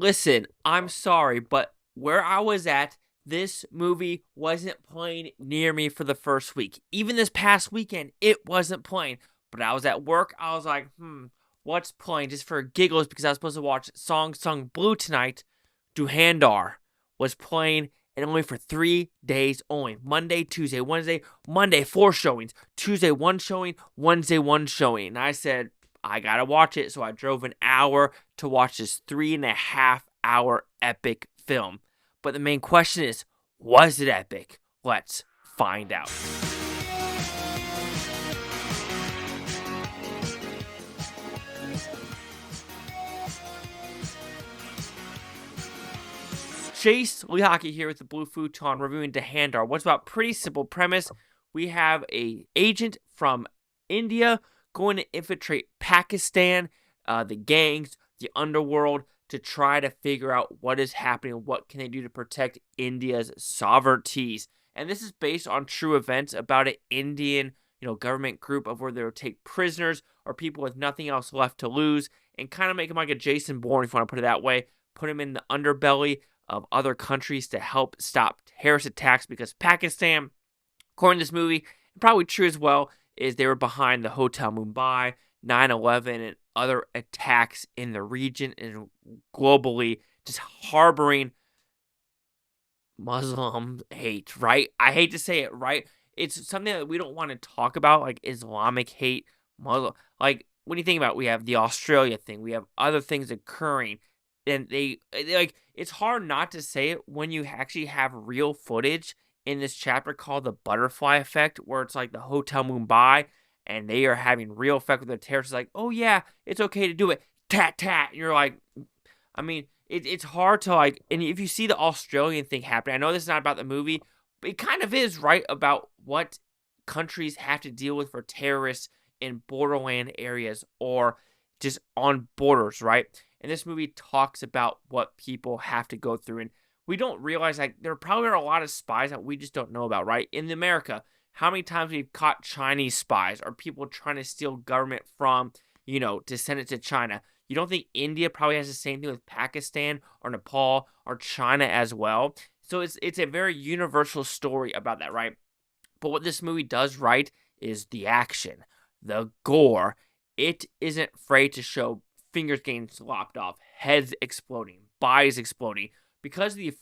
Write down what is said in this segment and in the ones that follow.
Listen, I'm sorry, but where I was at, this movie wasn't playing near me for the first week. Even this past weekend, it wasn't playing. But I was at work. I was like, what's playing? Just for giggles, because I was supposed to watch Song Sung Blue tonight. Dhurandhar was playing, and only for 3 days only. Monday, Tuesday, Wednesday. Monday, 4 showings. Tuesday, 1 showing. Wednesday, 1 showing. And I said, I gotta watch it. So I drove an hour to watch this 3.5 hour epic film. But the main question is, was it epic? Let's find out. Chase Lehocky here with the Blue Futon reviewing Dhurandhar. What's about pretty simple premise. We have a agent from India going to infiltrate Pakistan, the gangs, the underworld, to try to figure out what is happening, what can they do to protect India's sovereignties. And this is based on true events about an Indian, government group of where they would take prisoners or people with nothing else left to lose and kind of make them like a Jason Bourne, if you want to put it that way, put them in the underbelly of other countries to help stop terrorist attacks, because Pakistan, according to this movie, and probably true as well, is they were behind the Hotel Mumbai, 9/11, and other attacks in the region and globally, just harboring Muslim hate, right? I hate to say it, right? It's something that we don't want to talk about, like Islamic hate, Muslim. Like, when you think about it, we have the Australia thing, we have other things occurring, and they like, it's hard not to say it when you actually have real footage in this chapter called the butterfly effect, where it's like the Hotel Mumbai, and they are having real effect with the terrorists. Like, oh yeah, it's okay to do it, tat tat. And you're like, I mean, it's hard to like, and if you see the Australian thing happen, I know this is not about the movie, but it kind of is, right, about what countries have to deal with for terrorists in borderland areas or just on borders, right? And this movie talks about what people have to go through. And we don't realize, like, there probably are a lot of spies that we just don't know about, right? In America, how many times we've caught Chinese spies or people trying to steal government from, to send it to China. You don't think India probably has the same thing with Pakistan or Nepal or China as well? So it's a very universal story about that, right? But what this movie does right is the action, the gore. It isn't afraid to show fingers getting lopped off, heads exploding, bodies exploding. Because the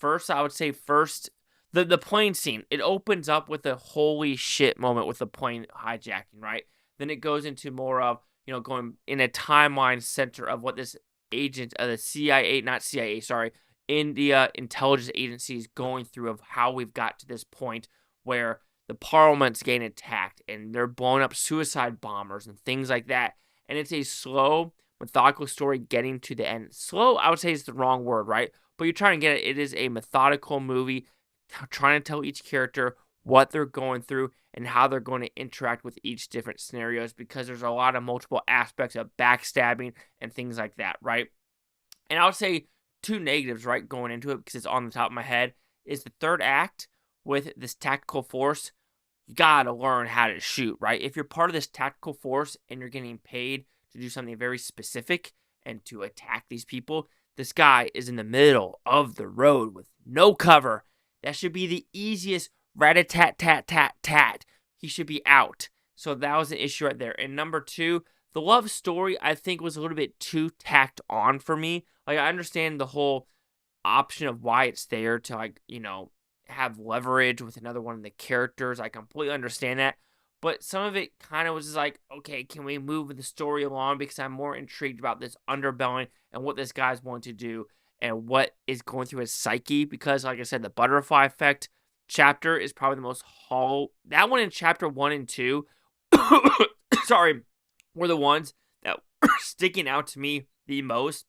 the plane scene, it opens up with a holy shit moment with the plane hijacking, right? Then it goes into more of, going in a timeline center of what this agent of the CIA, not CIA, sorry, India intelligence agency is going through, of how we've got to this point where the parliament's getting attacked and they're blowing up suicide bombers and things like that. And it's a slow, methodical story getting to the end. Slow, I would say, is the wrong word, right? But you're trying to get it. It is a methodical movie trying to tell each character what they're going through and how they're going to interact with each different scenarios, because there's a lot of multiple aspects of backstabbing and things like that, right? And I would say 2 negatives, right, going into it, because it's on the top of my head, is the third act with this tactical force. You gotta learn how to shoot, right? If you're part of this tactical force and you're getting paid to do something very specific and to attack these people, this guy is in the middle of the road with no cover. That should be the easiest rat-a-tat-tat-tat-tat. He should be out. So that was an issue right there. And number 2, the love story, I think, was a little bit too tacked on for me. Like, I understand the whole option of why it's there to, like, have leverage with another one of the characters. I completely understand that. But some of it kind of was just like, okay, can we move the story along? Because I'm more intrigued about this underbelly and what this guy's going to do and what is going through his psyche. Because, like I said, the butterfly effect chapter is probably the most hollow. That one in chapter 1 and 2, sorry, were the ones that were sticking out to me the most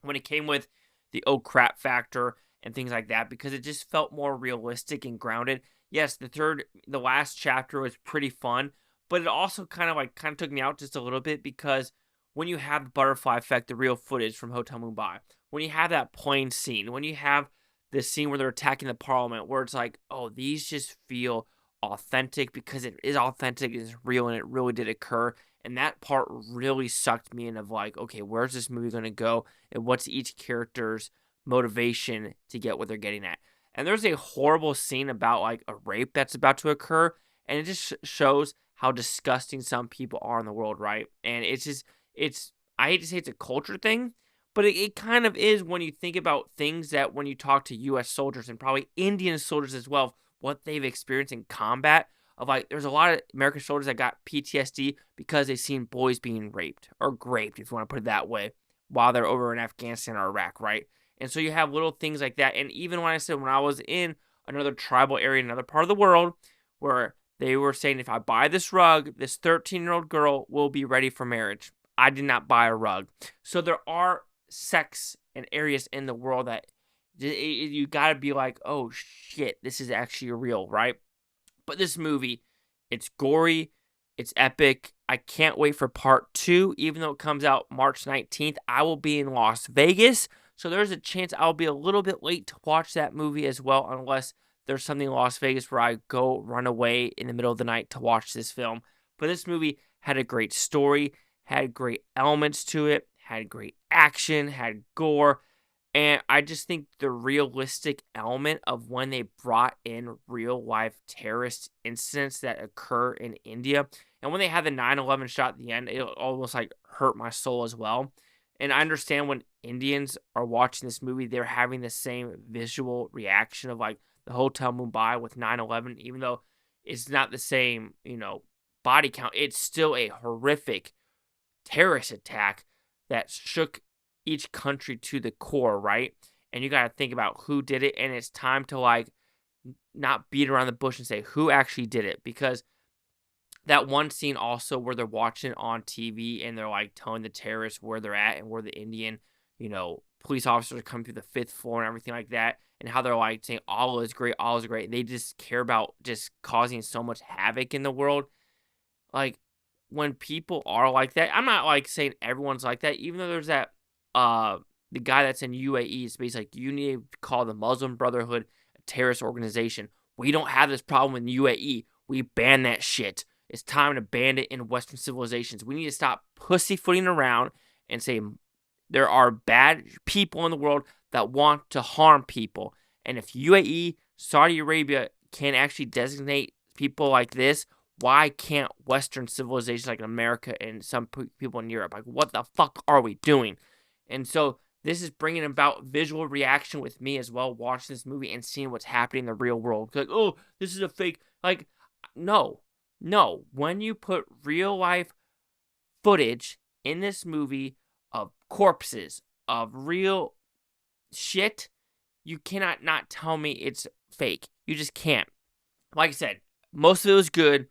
when it came with the oh crap factor and things like that, because it just felt more realistic and grounded. Yes, the last chapter was pretty fun, but it also kind of took me out just a little bit, because when you have the butterfly effect, the real footage from Hotel Mumbai, when you have that plane scene, when you have this scene where they're attacking the parliament, where it's like, oh, these just feel authentic, because it is authentic, it's real, and it really did occur. And that part really sucked me in, of like, okay, where's this movie going to go? And what's each character's motivation to get what they're getting at. And there's a horrible scene about like a rape that's about to occur, and it just shows how disgusting some people are in the world, right? And it's I hate to say it's a culture thing, but it kind of is when you think about things that when you talk to U.S. soldiers and probably Indian soldiers as well, what they've experienced in combat. Of like, there's a lot of American soldiers that got PTSD because they've seen boys being raped or graped, if you want to put it that way, while they're over in Afghanistan or Iraq, right? And so you have little things like that. And even when I said when I was in another tribal area, in another part of the world, where they were saying, if I buy this rug, this 13-year-old girl will be ready for marriage. I did not buy a rug. So there are sects and areas in the world that you got to be like, oh shit, this is actually real, right? But this movie, it's gory, it's epic. I can't wait for part 2, even though it comes out March 19th. I will be in Las Vegas, so there's a chance I'll be a little bit late to watch that movie as well, unless there's something in Las Vegas where I go run away in the middle of the night to watch this film. But this movie had a great story, had great elements to it, had great action, had gore. And I just think the realistic element of when they brought in real life terrorist incidents that occur in India, and when they had the 9/11 shot at the end, it almost like hurt my soul as well. And I understand when Indians are watching this movie, they're having the same visual reaction of like the Hotel Mumbai with 9/11, even though it's not the same, body count. It's still a horrific terrorist attack that shook each country to the core, right? And you got to think about who did it, and it's time to like not beat around the bush and say who actually did it, because that one scene also where they're watching on TV and they're like telling the terrorists where they're at and where the Indian, police officers are coming through the 5th floor and everything like that, and how they're like saying all is great, all is great. They just care about just causing so much havoc in the world. Like, when people are like that, I'm not like saying everyone's like that, even though there's that the guy that's in UAE is basically like, you need to call the Muslim Brotherhood a terrorist organization. We don't have this problem in UAE. We ban that shit. It's time to ban it in Western civilizations. We need to stop pussyfooting around and say there are bad people in the world that want to harm people. And if UAE, Saudi Arabia can actually designate people like this, why can't Western civilizations like America and some people in Europe? Like, what the fuck are we doing? And so this is bringing about visual reaction with me as well, watching this movie and seeing what's happening in the real world. Like, oh, this is a fake. Like, no. When you put real life footage in this movie of corpses, of real shit, you cannot not tell me it's fake. You just can't. Like I said, most of it was good.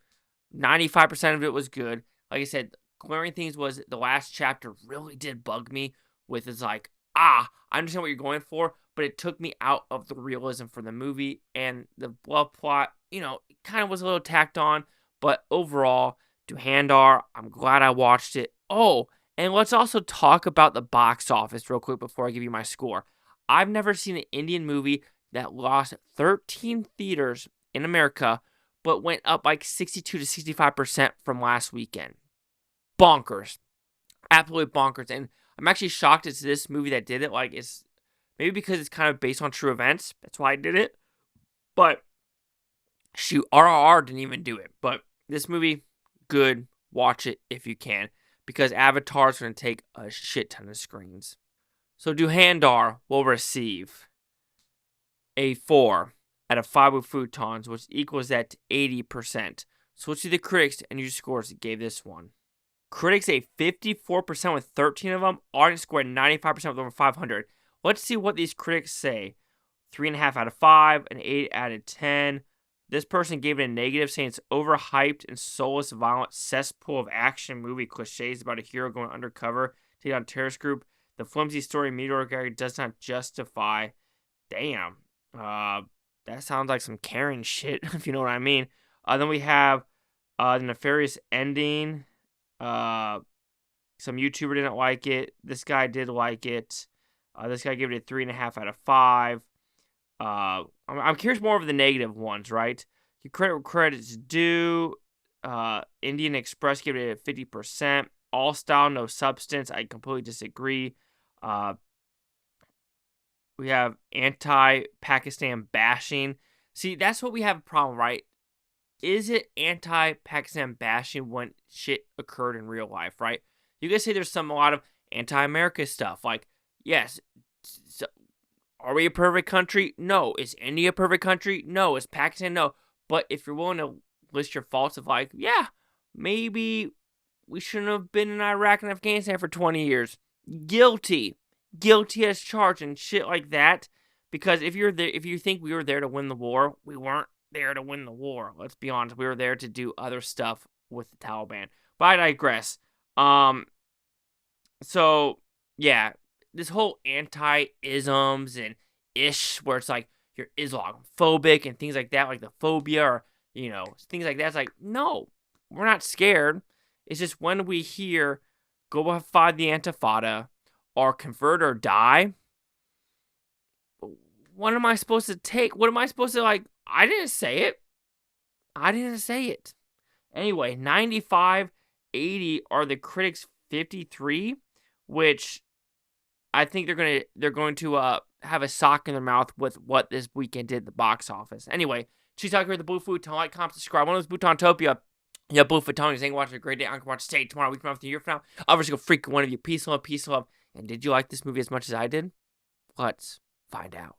95% of it was good. Like I said, glaring things was the last chapter really did bug me with is like, I understand what you're going for, but it took me out of the realism for the movie, and the blood plot, it kind of was a little tacked on, but overall, Dhurandhar, I'm glad I watched it. Oh, and let's also talk about the box office real quick before I give you my score. I've never seen an Indian movie that lost 13 theaters in America, but went up like 62 to 65% from last weekend. Bonkers. Absolutely bonkers. And I'm actually shocked it's this movie that did it. Like, it's maybe because it's kind of based on true events. That's why I did it. But shoot, RRR didn't even do it. But this movie, good. Watch it if you can, because Avatar is going to take a shit ton of screens. So Dhurandhar will receive a 4 out of 5 with Futons, which equals that to 80%. So let's see the critics and your scores that gave this one. Critics a 54% with 13 of them. Audience scored 95% with over 500. Let's see what these critics say. 3.5 out of 5, an 8 out of 10. This person gave it a negative, saying it's overhyped and soulless, violent cesspool of action movie cliches about a hero going undercover to take on a terrorist group. The flimsy story meteor does not justify. Damn. That sounds like some caring shit, if you know what I mean. Then we have the nefarious ending. Some YouTuber didn't like it. This guy did like it. This guy gave it a 3.5 out of 5. I'm curious more of the negative ones, right? You credit where credit's due. Indian Express gave it a 50%. All style, no substance. I completely disagree. We have anti-Pakistan bashing. See, that's what we have a problem, right? Is it anti-Pakistan bashing when shit occurred in real life, right? You guys say there's a lot of anti-America stuff. Like, yes, so are we a perfect country? No. Is India a perfect country? No. Is Pakistan? No. But if you're willing to list your faults of like, yeah, maybe we shouldn't have been in Iraq and Afghanistan for 20 years. Guilty as charged and shit like that. Because if you think we were there to win the war, we weren't there to win the war. Let's be honest. We were there to do other stuff with the Taliban. But I digress. So yeah, this whole anti-isms and ish, where it's like you're Islamophobic and things like that, like the phobia or things like that. It's like, no, we're not scared. It's just when we hear go fight the Intifada or convert or die, what am I supposed to take? What am I supposed to like? I didn't say it. Anyway, 95, 80 are the critics' 53, which I think they're going to have a sock in their mouth with what this weekend did at the box office. Anyway, she's talking with the Blue Futon. Like, comment, subscribe. One of those Butantopia. Yeah, Blue Futon. You're watching a great day. I'm going to watch Stay tomorrow, week from now, a year from now. I'll just go freak one of you. Peace, love, peace, love. And did you like this movie as much as I did? Let's find out.